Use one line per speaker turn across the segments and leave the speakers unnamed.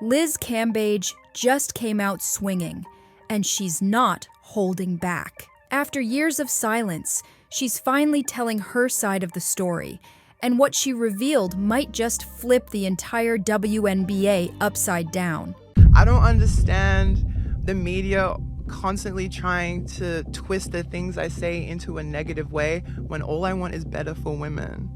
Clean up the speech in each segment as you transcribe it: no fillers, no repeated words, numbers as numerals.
Liz Cambage just came out swinging, and she's not holding back. After years of silence, she's finally telling her side of the story, and what she revealed might just flip the entire WNBA upside down.
I don't understand the media constantly trying to twist the things I say into a negative way when all I want is better for women.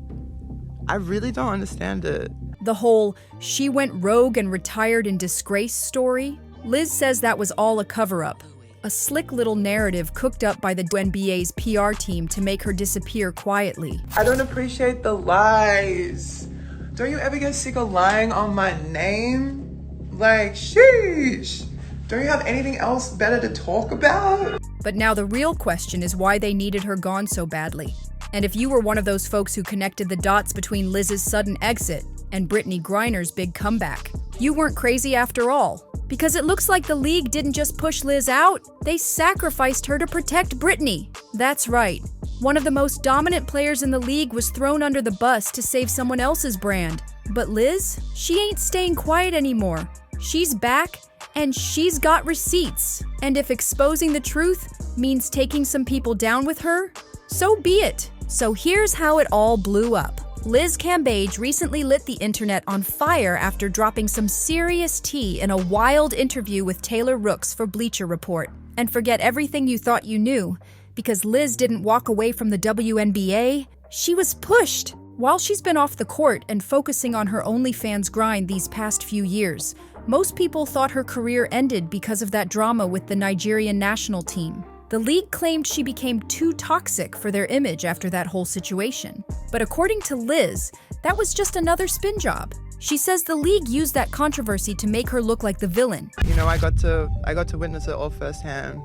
I really don't understand it.
The whole "she went rogue and retired in disgrace" story, Liz says that was all a cover-up. A slick little narrative cooked up by the WNBA's PR team to make her disappear quietly.
I don't appreciate the lies. Don't you ever get sick of lying on my name? Like, sheesh. Don't you have anything else better to talk about?
But now the real question is why they needed her gone so badly. And if you were one of those folks who connected the dots between Liz's sudden exit and Brittany Griner's big comeback, you weren't crazy after all. Because it looks like the league didn't just push Liz out, they sacrificed her to protect Brittany. That's right. One of the most dominant players in the league was thrown under the bus to save someone else's brand. But Liz, she ain't staying quiet anymore. She's back, and she's got receipts. And if exposing the truth means taking some people down with her, so be it. So here's how it all blew up. Liz Cambage recently lit the internet on fire after dropping some serious tea in a wild interview with Taylor Rooks for Bleacher Report. And forget everything you thought you knew, because Liz didn't walk away from the WNBA, she was pushed. While she's been off the court and focusing on her OnlyFans grind these past few years, most people thought her career ended because of that drama with the Nigerian national team. The league claimed she became too toxic for their image after that whole situation. But according to Liz, that was just another spin job. She says the league used that controversy to make her look like the villain.
You know, I got to witness it all firsthand.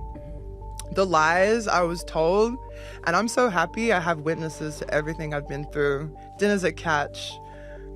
The lies I was told, and I'm so happy I have witnesses to everything I've been through. Dinner's a catch,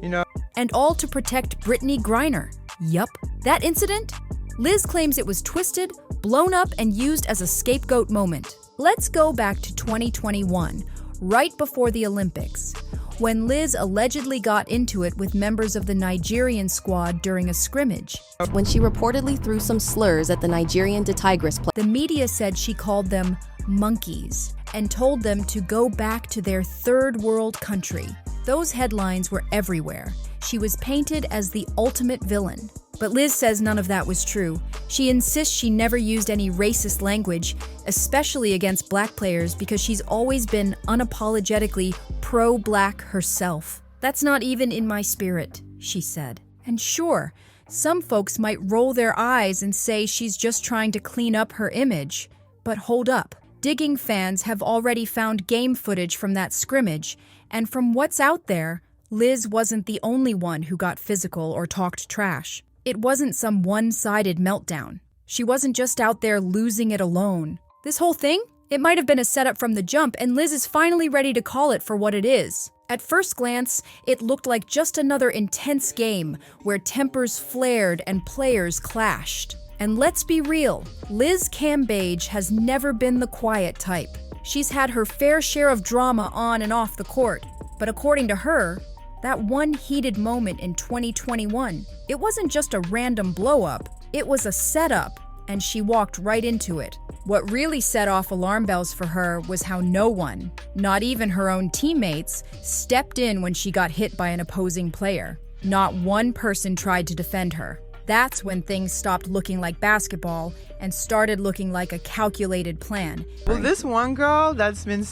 you know.
And all to protect Brittany Griner. Yup, that incident? Liz claims it was twisted, blown up, and used as a scapegoat moment. Let's go back to 2021, right before the Olympics, when Liz allegedly got into it with members of the Nigerian squad during a scrimmage.
When she reportedly threw some slurs at the Nigerian Tigers player.
The media said she called them monkeys and told them to go back to their third world country. Those headlines were everywhere. She was painted as the ultimate villain. But Liz says none of that was true. She insists she never used any racist language, especially against black players, because she's always been unapologetically pro-black herself. That's not even in my spirit, she said. And sure, some folks might roll their eyes and say she's just trying to clean up her image. But hold up. Digging fans have already found game footage from that scrimmage, and from what's out there, Liz wasn't the only one who got physical or talked trash. It wasn't some one-sided meltdown. She wasn't just out there losing it alone. This whole thing? It might have been a setup from the jump, and Liz is finally ready to call it for what it is. At first glance, it looked like just another intense game where tempers flared and players clashed. And let's be real, Liz Cambage has never been the quiet type. She's had her fair share of drama on and off the court. But according to her, that one heated moment in 2021, it wasn't just a random blow-up, it was a setup, and she walked right into it. What really set off alarm bells for her was how no one, not even her own teammates, stepped in when she got hit by an opposing player. Not one person tried to defend her. That's when things stopped looking like basketball and started looking like a calculated plan.
Well, this one girl that's been...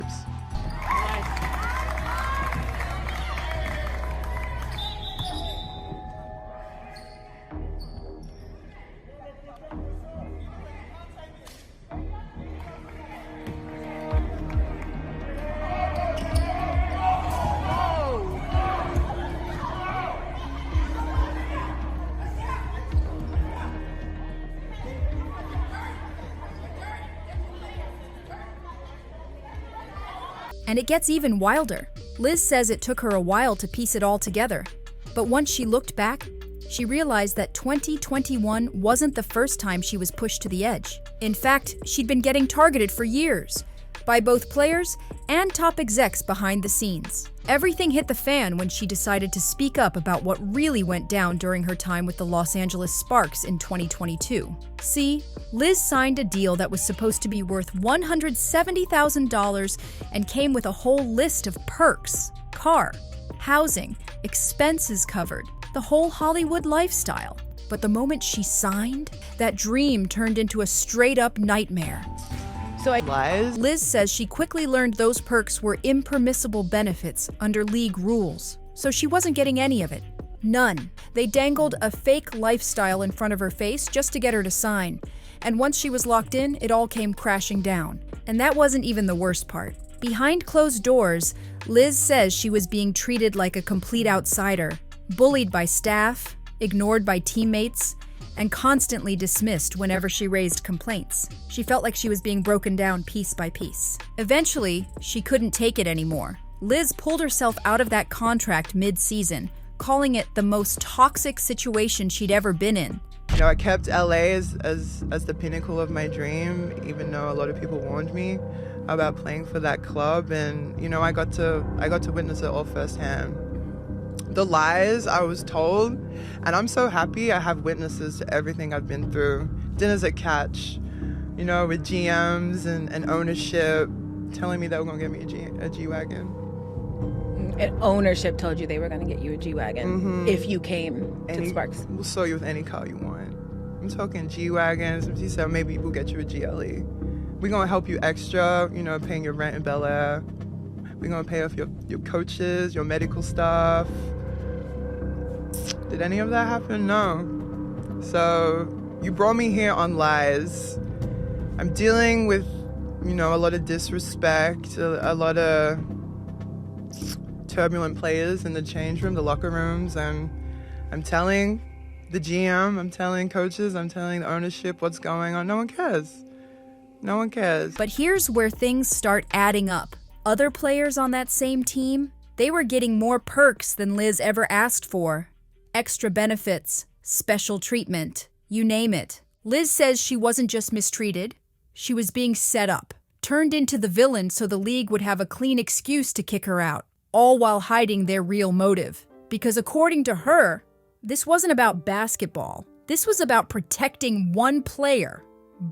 And it gets even wilder. Liz says it took her a while to piece it all together. But once she looked back, she realized that 2021 wasn't the first time she was pushed to the edge. In fact, she'd been getting targeted for years. by both players and top execs behind the scenes. Everything hit the fan when she decided to speak up about what really went down during her time with the Los Angeles Sparks in 2022. See, Liz signed a deal that was supposed to be worth $170,000 and came with a whole list of perks: car, housing, expenses covered, the whole Hollywood lifestyle. But the moment she signed, that dream turned into a straight-up nightmare. Liz says she quickly learned those perks were impermissible benefits under league rules, so she wasn't getting any of it. None. They dangled a fake lifestyle in front of her face just to get her to sign. And once she was locked in, it all came crashing down. And that wasn't even the worst part. Behind closed doors, Liz says she was being treated like a complete outsider, bullied by staff, ignored by teammates, and constantly dismissed whenever she raised complaints. She felt like she was being broken down piece by piece. Eventually, she couldn't take it anymore. Liz pulled herself out of that contract mid-season, calling it the most toxic situation she'd ever been in.
You know, I kept LA as the pinnacle of my dream, even though a lot of people warned me about playing for that club, and you know, I got to witness it all firsthand. The lies I was told, and I'm so happy I have witnesses to everything I've been through. Dinners at Catch, you know, with GMs and ownership telling me they were going to get me a G-Wagon.
And ownership told you they were going to get you a G-Wagon if you came to the Sparks.
We'll sell you with any car you want. I'm talking G-Wagons. He said maybe we'll get you a GLE. We're going to help you extra, you know, paying your rent in Bel Air. We're going to pay off your coaches, your medical stuff. Did any of that happen? No. So you brought me here on lies. I'm dealing with, you know, a lot of disrespect, a lot of turbulent players in the change room, the locker rooms, and I'm telling the GM, I'm telling coaches, I'm telling the ownership what's going on. No one cares. No one cares.
But here's where things start adding up. Other players on that same team, they were getting more perks than Liz ever asked for. Extra benefits, special treatment, you name it. Liz says she wasn't just mistreated, she was being set up, turned into the villain so the league would have a clean excuse to kick her out, all while hiding their real motive. Because according to her, this wasn't about basketball. This was about protecting one player,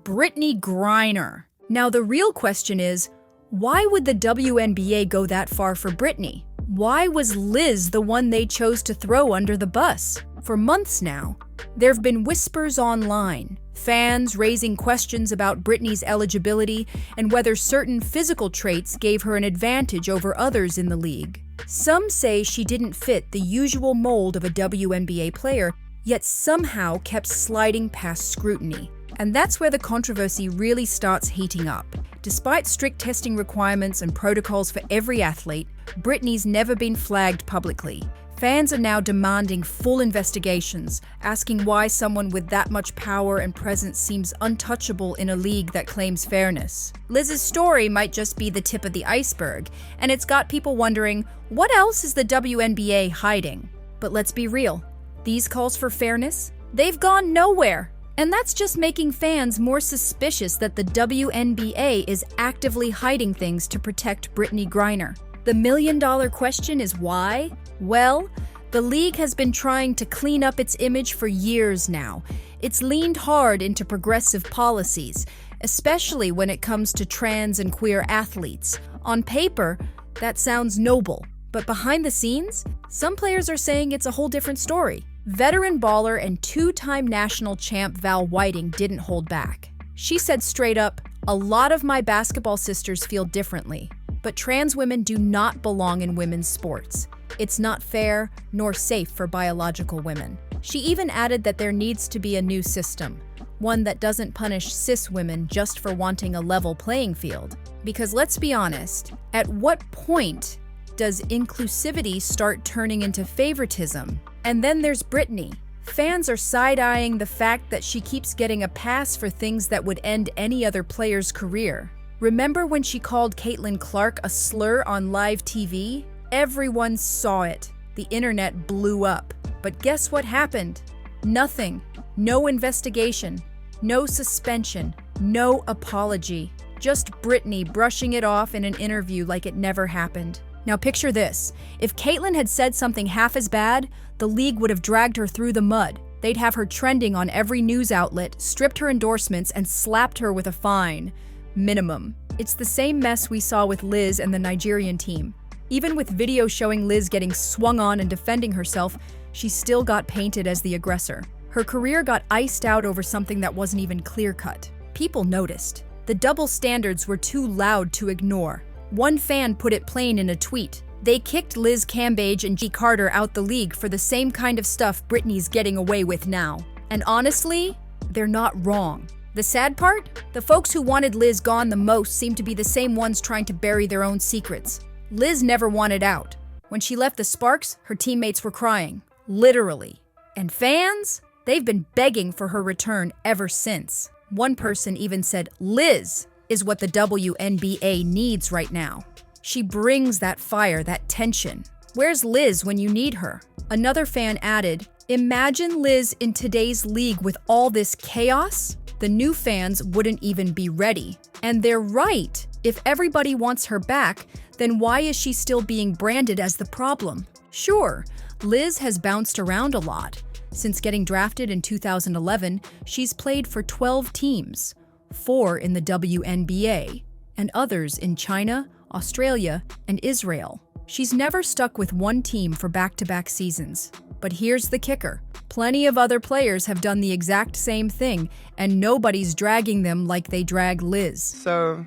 Brittney Griner. Now the real question is, why would the WNBA go that far for Brittney? Why was Liz the one they chose to throw under the bus? For months now, there have been whispers online, fans raising questions about Brittney's eligibility and whether certain physical traits gave her an advantage over others in the league. Some say she didn't fit the usual mold of a WNBA player, yet somehow kept sliding past scrutiny. And that's where the controversy really starts heating up. Despite strict testing requirements and protocols for every athlete, Brittney's never been flagged publicly. Fans are now demanding full investigations, asking why someone with that much power and presence seems untouchable in a league that claims fairness. Liz's story might just be the tip of the iceberg, and it's got people wondering, what else is the WNBA hiding? But let's be real, these calls for fairness, they've gone nowhere. And that's just making fans more suspicious that the WNBA is actively hiding things to protect Brittney Griner. The million-dollar question is why? Well, the league has been trying to clean up its image for years now. It's leaned hard into progressive policies, especially when it comes to trans and queer athletes. On paper, that sounds noble, but behind the scenes, some players are saying it's a whole different story. Veteran baller and two-time national champ Val Whiting didn't hold back. She said straight up, "A lot of my basketball sisters feel differently, but trans women do not belong in women's sports. It's not fair nor safe for biological women." She even added that there needs to be a new system, one that doesn't punish cis women just for wanting a level playing field. Because let's be honest, at what point does inclusivity start turning into favoritism? And then there's Brittney. Fans are side-eyeing the fact that she keeps getting a pass for things that would end any other player's career. Remember when she called Caitlin Clark a slur on live TV? Everyone saw it. The internet blew up. But guess what happened? Nothing. No investigation. No suspension. No apology. Just Britney brushing it off in an interview like it never happened. Now picture this. If Caitlyn had said something half as bad, the league would have dragged her through the mud. They'd have her trending on every news outlet, stripped her endorsements, and slapped her with a fine. Minimum. It's the same mess we saw with Liz and the Nigerian team. Even with video showing Liz getting swung on and defending herself, she still got painted as the aggressor. Her career got iced out over something that wasn't even clear-cut. People noticed. The double standards were too loud to ignore. One fan put it plain in a tweet. They kicked Liz Cambage and G. Carter out the league for the same kind of stuff Britney's getting away with now. And honestly, they're not wrong. The sad part? The folks who wanted Liz gone the most seem to be the same ones trying to bury their own secrets. Liz never wanted out. When she left the Sparks, her teammates were crying. Literally. And fans? They've been begging for her return ever since. One person even said Liz is what the WNBA needs right now. She brings that fire, that tension. Where's Liz when you need her? Another fan added, imagine Liz in today's league with all this chaos? The new fans wouldn't even be ready. And they're right. If everybody wants her back, then why is she still being branded as the problem? Sure, Liz has bounced around a lot. Since getting drafted in 2011, she's played for 12 teams, 4 in the WNBA, and others in China, Australia, and Israel. She's never stuck with one team for back-to-back seasons. But here's the kicker. Plenty of other players have done the exact same thing, and nobody's dragging them like they drag Liz.
So,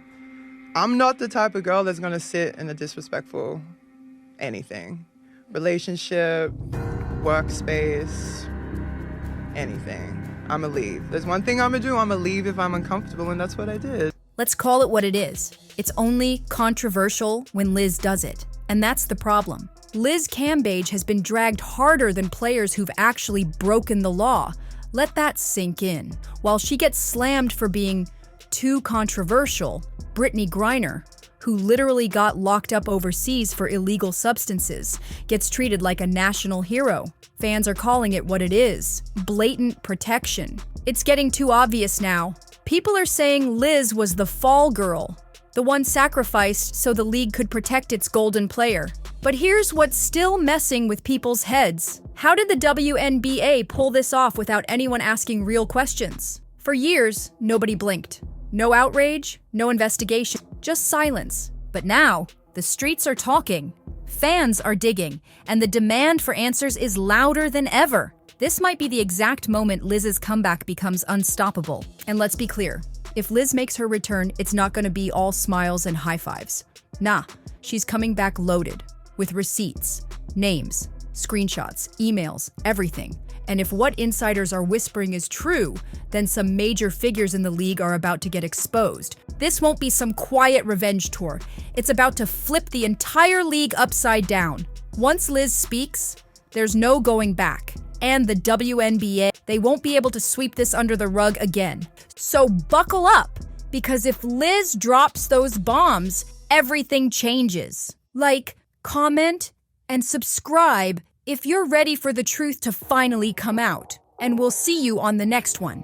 I'm not the type of girl that's gonna sit in a disrespectful anything. Relationship, workspace, anything. I'ma leave. There's one thing I'ma do, I'ma leave if I'm uncomfortable, and that's what I did.
Let's call it what it is. It's only controversial when Liz does it. And that's the problem. Liz Cambage has been dragged harder than players who've actually broken the law. Let that sink in. While she gets slammed for being too controversial, Brittany Griner, who literally got locked up overseas for illegal substances, gets treated like a national hero. Fans are calling it what it is: blatant protection. It's getting too obvious now. People are saying Liz was the fall girl, the one sacrificed so the league could protect its golden player. But here's what's still messing with people's heads. How did the WNBA pull this off without anyone asking real questions? For years, nobody blinked. No outrage, no investigation, just silence. But now, the streets are talking, fans are digging, and the demand for answers is louder than ever. This might be the exact moment Liz's comeback becomes unstoppable. And let's be clear, if Liz makes her return, it's not going to be all smiles and high fives. Nah, she's coming back loaded, with receipts, names, screenshots, emails, everything. And if what insiders are whispering is true, then some major figures in the league are about to get exposed. This won't be some quiet revenge tour. It's about to flip the entire league upside down. Once Liz speaks, there's no going back. And the WNBA, they won't be able to sweep this under the rug again. So buckle up, because if Liz drops those bombs, everything changes. Like, comment, and subscribe if you're ready for the truth to finally come out. And we'll see you on the next one.